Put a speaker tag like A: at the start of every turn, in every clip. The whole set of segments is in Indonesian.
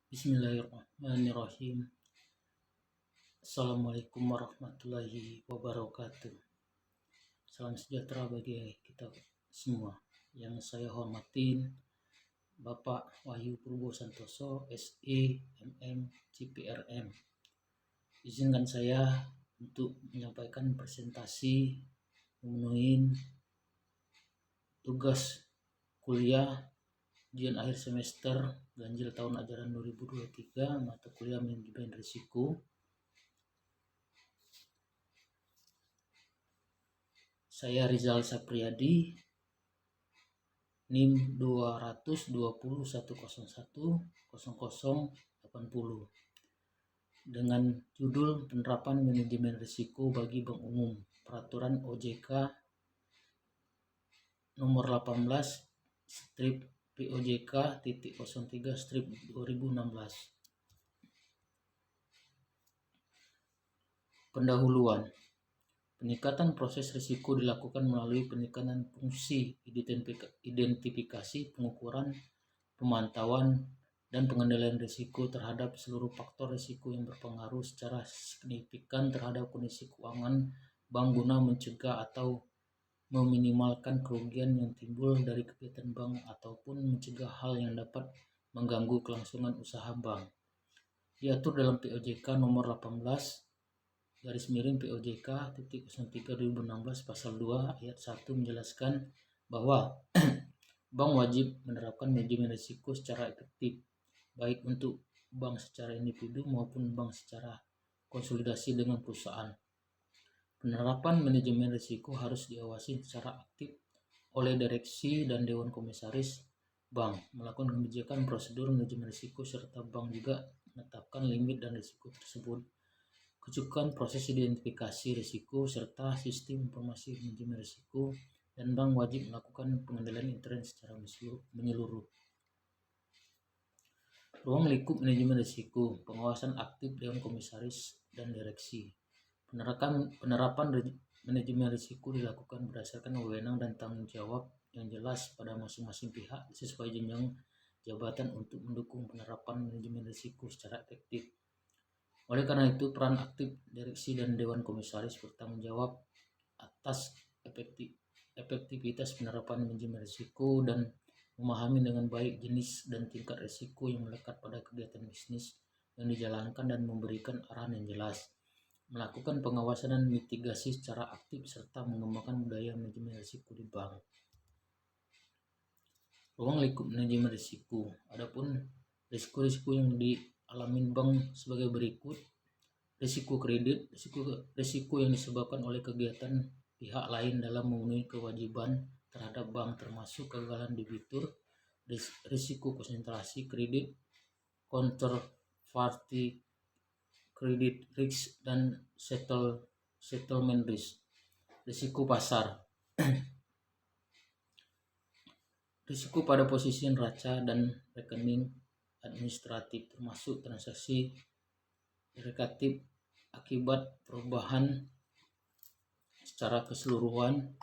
A: Bismillahirrahmanirrahim. Assalamualaikum warahmatullahi wabarakatuh. Salam sejahtera bagi kita semua. Yang saya hormatin Bapak Wahyu Purbo Santoso, SE, MM, CPRM. Izinkan saya untuk menyampaikan presentasi memenuhi tugas kuliah ujian akhir semester ganjil tahun ajaran 2023 mata kuliah manajemen risiko. Saya Rizal Sapriyadi, NIM 220101080 dengan judul penerapan manajemen risiko bagi bank umum, peraturan OJK nomor 18/POJK.03/2016. Pendahuluan. Peningkatan proses risiko dilakukan melalui peningkatan fungsi identifikasi, pengukuran, pemantauan, dan pengendalian risiko terhadap seluruh faktor risiko yang berpengaruh secara signifikan terhadap kondisi keuangan bank guna mencegah atau meminimalkan kerugian yang timbul dari kegiatan bank ataupun mencegah hal yang dapat mengganggu kelangsungan usaha bank. Diatur dalam POJK nomor 18/POJK.03/2016 pasal 2 ayat 1 menjelaskan bahwa bank wajib menerapkan manajemen risiko secara efektif, baik untuk bank secara individu maupun bank secara konsolidasi dengan perusahaan. Penerapan manajemen risiko harus diawasi secara aktif oleh direksi dan dewan komisaris bank, melakukan kebijakan prosedur manajemen risiko, serta bank juga menetapkan limit dan risiko tersebut. Kecukupan proses identifikasi risiko serta sistem informasi manajemen risiko, dan bank wajib melakukan pengendalian intern secara menyeluruh. Ruang lingkup manajemen risiko, pengawasan aktif dewan komisaris dan direksi. Penerapan manajemen risiko dilakukan berdasarkan wewenang dan tanggung jawab yang jelas pada masing-masing pihak sesuai jenjang jabatan untuk mendukung penerapan manajemen risiko secara efektif. Oleh karena itu, peran aktif direksi dan dewan komisaris bertanggung jawab atas efektivitas penerapan manajemen risiko dan memahami dengan baik jenis dan tingkat risiko yang melekat pada kegiatan bisnis yang dijalankan dan memberikan arahan yang jelas, melakukan pengawasan dan mitigasi secara aktif, serta mengembangkan budaya manajemen risiko di bank. Ruang lingkup manajemen risiko. Adapun risiko-risiko yang dialami bank sebagai berikut: risiko kredit, risiko yang disebabkan oleh kegiatan pihak lain dalam memenuhi kewajiban terhadap bank termasuk kegagalan debitur, risiko konsentrasi kredit, counterparty credit risk, dan settlement risk. Risiko pasar. Risiko pada posisi neraca dan rekening administratif termasuk transaksi derivatif akibat perubahan secara keseluruhan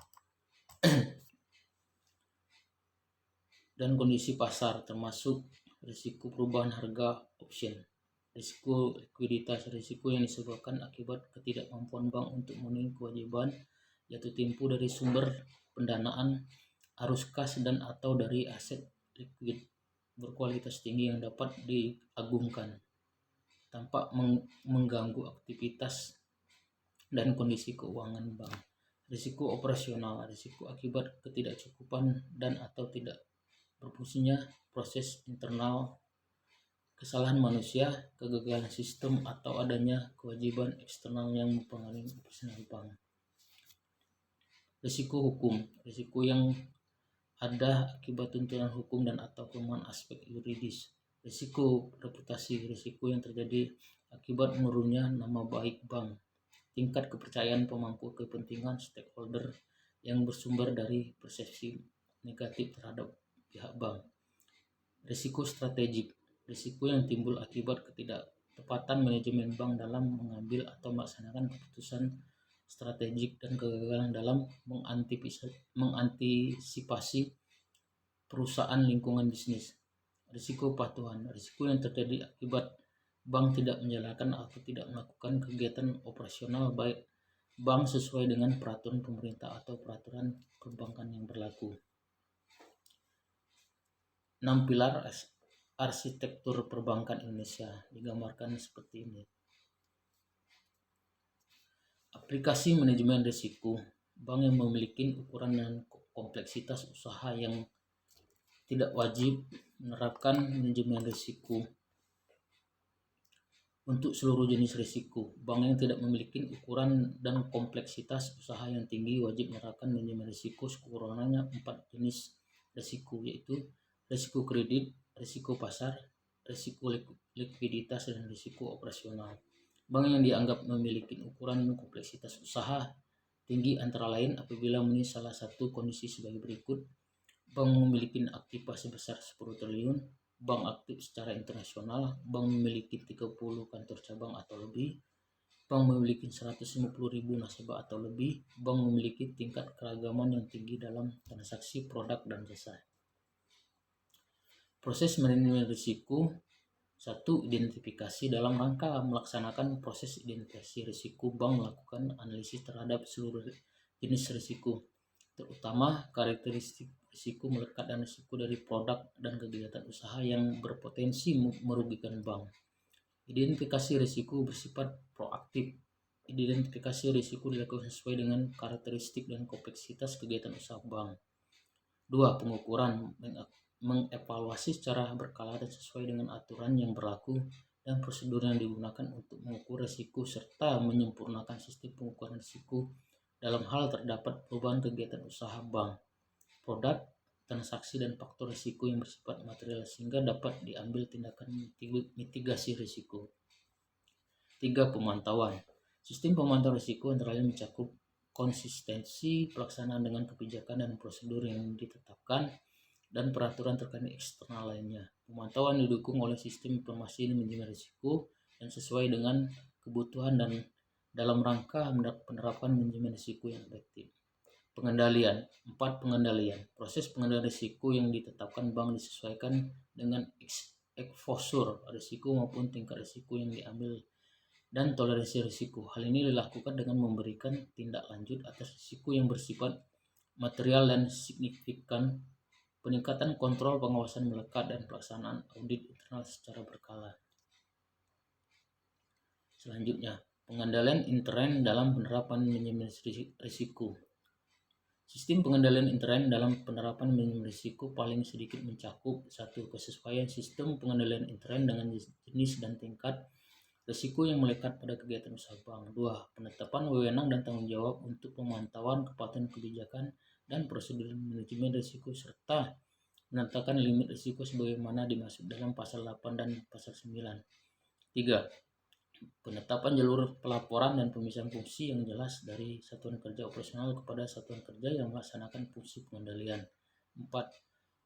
A: dan kondisi pasar termasuk risiko perubahan harga option. Risiko likuiditas, risiko yang disebabkan akibat ketidakmampuan bank untuk memenuhi kewajiban jatuh tempo dari sumber pendanaan, arus kas, dan atau dari aset likuid berkualitas tinggi yang dapat diagungkan tanpa mengganggu aktivitas dan kondisi keuangan bank. Risiko operasional, risiko akibat ketidakcukupan dan atau tidak berfungsinya proses internal, kesalahan manusia, kegagalan sistem, atau adanya kewajiban eksternal yang mempengaruhi operasional bank. Risiko hukum, risiko yang ada akibat tuntutan hukum dan atau kelemahan aspek yuridis. Risiko reputasi, risiko yang terjadi akibat menurunnya nama baik bank, tingkat kepercayaan pemangku kepentingan stakeholder yang bersumber dari persepsi negatif terhadap pihak bank. Risiko strategik, risiko yang timbul akibat ketidaktepatan manajemen bank dalam mengambil atau melaksanakan keputusan strategik dan kegagalan dalam mengantisipasi perusahaan lingkungan bisnis. Risiko patuhan, risiko yang terjadi akibat bank tidak menjalankan atau tidak melakukan kegiatan operasional baik bank sesuai dengan peraturan pemerintah atau peraturan perbankan yang berlaku. 6 pilar arsitektur perbankan Indonesia digambarkan seperti ini. Aplikasi manajemen risiko, bank yang memiliki ukuran dan kompleksitas usaha yang tidak wajib menerapkan manajemen risiko untuk seluruh jenis risiko. Bank yang tidak memiliki ukuran dan kompleksitas usaha yang tinggi wajib menerapkan manajemen risiko sekurang-kurangnya 4 jenis risiko, yaitu risiko kredit, risiko pasar, risiko likuiditas, dan risiko operasional. Bank yang dianggap memiliki ukuran dan kompleksitas usaha tinggi antara lain apabila memenuhi salah satu kondisi sebagai berikut: bank memiliki aktiva sebesar 10 triliun, bank aktif secara internasional, bank memiliki 30 kantor cabang atau lebih, bank memiliki 150.000 nasabah atau lebih, bank memiliki tingkat keragaman yang tinggi dalam transaksi produk dan jasa. Proses manajemen risiko. 1. Identifikasi. Dalam rangka melaksanakan proses identifikasi risiko, bank melakukan analisis terhadap seluruh jenis risiko, terutama karakteristik risiko melekat dan risiko dari produk dan kegiatan usaha yang berpotensi merugikan bank. Identifikasi risiko bersifat proaktif. Identifikasi risiko dilakukan sesuai dengan karakteristik dan kompleksitas kegiatan usaha bank. 2. Pengukuran. Mengevaluasi secara berkala dan sesuai dengan aturan yang berlaku dan prosedur yang digunakan untuk mengukur risiko serta menyempurnakan sistem pengukuran risiko dalam hal terdapat perubahan kegiatan usaha bank, produk, transaksi, dan faktor risiko yang bersifat material sehingga dapat diambil tindakan mitigasi risiko. 3. Pemantauan. Sistem pemantauan risiko antara lain mencakup konsistensi pelaksanaan dengan kebijakan dan prosedur yang ditetapkan dan peraturan terkait eksternal lainnya. Pemantauan didukung oleh sistem informasi manajemen risiko dan sesuai dengan kebutuhan dan dalam rangka penerapan manajemen risiko yang efektif. Pengendalian. 4. Pengendalian. Proses pengendalian risiko yang ditetapkan bank disesuaikan dengan exposure risiko maupun tingkat risiko yang diambil dan toleransi risiko. Hal ini dilakukan dengan memberikan tindak lanjut atas risiko yang bersifat material dan signifikan, peningkatan kontrol pengawasan melekat, dan pelaksanaan audit internal secara berkala. Selanjutnya, pengendalian intern dalam penerapan manajemen risiko. Sistem pengendalian intern dalam penerapan manajemen risiko paling sedikit mencakup: 1. Kesesuaian sistem pengendalian intern dengan jenis dan tingkat risiko yang melekat pada kegiatan usaha bank. 2. Penetapan wewenang dan tanggung jawab untuk pemantauan kepatuhan kebijakan dan prosedur manajemen risiko serta menetapkan limit risiko sebagaimana dimaksud dalam pasal 8 dan pasal 9. 3. Penetapan jalur pelaporan dan pemisahan fungsi yang jelas dari satuan kerja operasional kepada satuan kerja yang melaksanakan fungsi pengendalian. 4.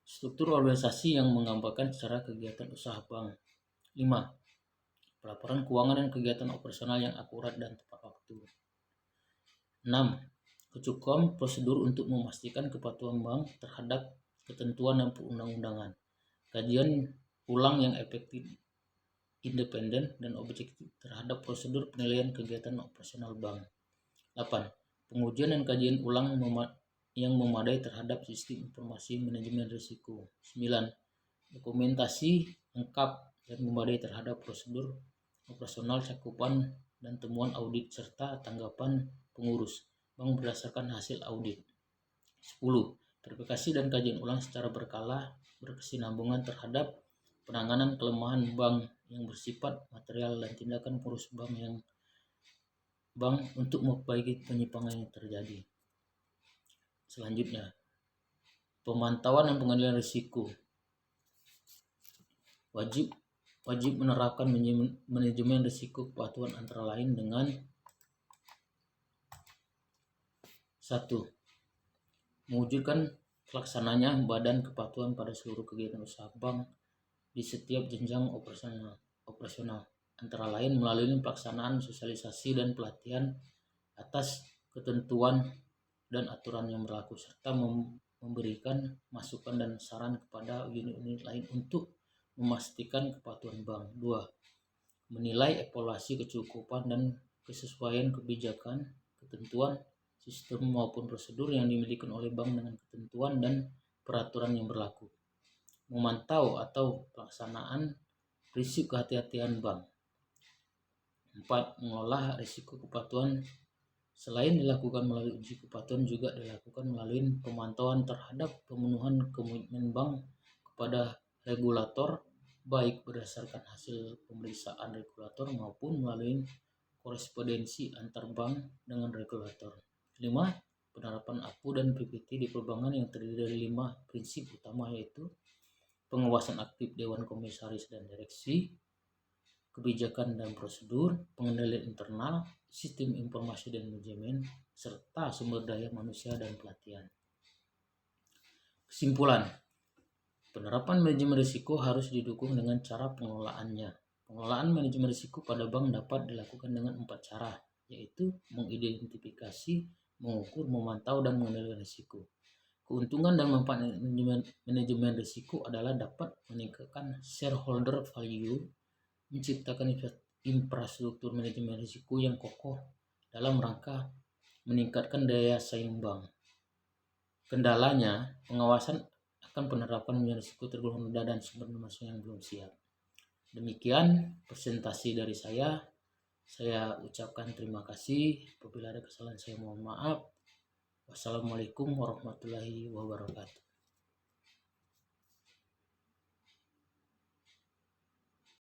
A: Struktur organisasi yang menggambarkan secara kegiatan usaha bank. 5. Pelaporan keuangan dan kegiatan operasional yang akurat dan tepat waktu. 6. Kecukupan prosedur untuk memastikan kepatuhan bank terhadap ketentuan dan perundang-undangan. Kajian ulang yang efektif, independen, dan objektif terhadap prosedur penilaian kegiatan operasional bank. 8. Pengujian dan kajian ulang yang memadai terhadap sistem informasi manajemen risiko. 9. Dokumentasi lengkap dan memadai terhadap prosedur operasional, cakupan dan temuan audit serta tanggapan pengurus bank berdasarkan hasil audit. 10. Verifikasi dan kajian ulang secara berkala berkesinambungan terhadap penanganan kelemahan bank yang bersifat material dan tindakan pengurus bank untuk memperbaiki penyimpangan yang terjadi. Selanjutnya, pemantauan dan pengendalian risiko. Wajib menerapkan manajemen risiko kepatuhan antara lain dengan: 1. Mewujudkan pelaksananya badan kepatuhan pada seluruh kegiatan usaha bank di setiap jenjang operasional, antara lain melalui pelaksanaan sosialisasi dan pelatihan atas ketentuan dan aturan yang berlaku serta memberikan masukan dan saran kepada unit-unit lain untuk memastikan kepatuhan bank. 2. Menilai evaluasi kecukupan dan kesesuaian kebijakan, ketentuan, sistem maupun prosedur yang dimiliki oleh bank dengan ketentuan dan peraturan yang berlaku. Memantau atau pelaksanaan prinsip kehati-hatian bank. 4. Mengolah risiko kepatuhan. Selain dilakukan melalui uji kepatuhan, juga dilakukan melalui pemantauan terhadap pemenuhan komitmen bank kepada regulator, baik berdasarkan hasil pemeriksaan regulator maupun melalui korespondensi antar bank dengan regulator. 5. Penerapan APU dan PPT di perbankan yang terdiri dari 5 prinsip utama, yaitu pengawasan aktif Dewan Komisaris dan Direksi, kebijakan dan prosedur, pengendalian internal, sistem informasi dan manajemen, serta sumber daya manusia dan pelatihan. Kesimpulan, penerapan manajemen risiko harus didukung dengan cara pengelolaannya. Pengelolaan manajemen risiko pada bank dapat dilakukan dengan 4 cara, yaitu mengidentifikasi, mengukur, memantau, dan mengendalikan risiko. Keuntungan dan manfaat manajemen risiko adalah dapat meningkatkan shareholder value, menciptakan infrastruktur manajemen risiko yang kokoh dalam rangka meningkatkan daya saing bank. Kendalanya, pengawasan akan penerapan manajemen risiko tergolong rendah dan sumber manusia yang belum siap. Demikian presentasi dari saya. Saya ucapkan terima kasih. Apabila ada kesalahan saya mohon maaf. Wassalamualaikum warahmatullahi wabarakatuh.